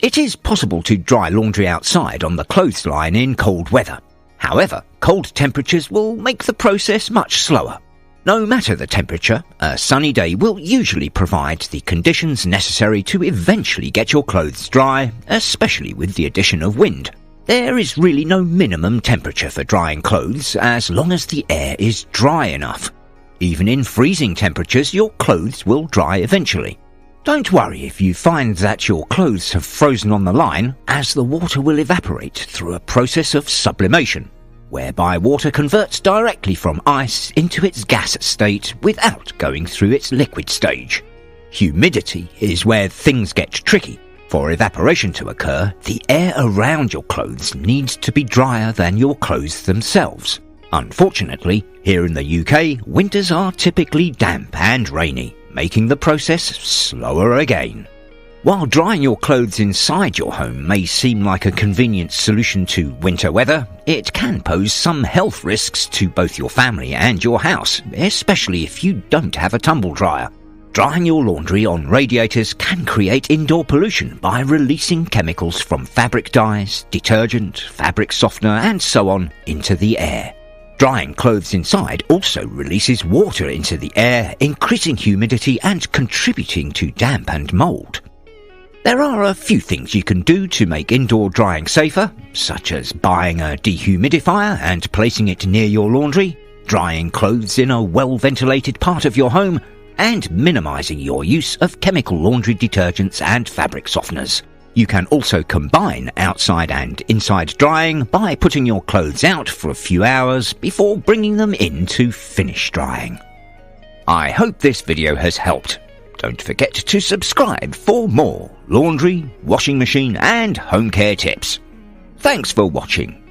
It is possible to dry laundry outside on the clothesline in cold weather. However, cold temperatures will make the process much slower. No matter the temperature, a sunny day will usually provide the conditions necessary to eventually get your clothes dry, especially with the addition of wind. There is really no minimum temperature for drying clothes as long as the air is dry enough. Even in freezing temperatures, your clothes will dry eventually. Don't worry if you find that your clothes have frozen on the line, as the water will evaporate through a process of sublimation, whereby water converts directly from ice into its gas state without going through its liquid stage. Humidity is where things get tricky. For evaporation to occur, the air around your clothes needs to be drier than your clothes themselves. Unfortunately, here in the UK, winters are typically damp and rainy, making the process slower again. While drying your clothes inside your home may seem like a convenient solution to winter weather, it can pose some health risks to both your family and your house, especially if you don't have a tumble dryer. Drying your laundry on radiators can create indoor pollution by releasing chemicals from fabric dyes, detergent, fabric softener and so on into the air. Drying clothes inside also releases water into the air, increasing humidity and contributing to damp and mould. There are a few things you can do to make indoor drying safer, such as buying a dehumidifier and placing it near your laundry, drying clothes in a well-ventilated part of your home, and minimising your use of chemical laundry detergents and fabric softeners. You can also combine outside and inside drying by putting your clothes out for a few hours before bringing them in to finish drying. I hope this video has helped. Don't forget to subscribe for more laundry, washing machine and home care tips. Thanks for watching.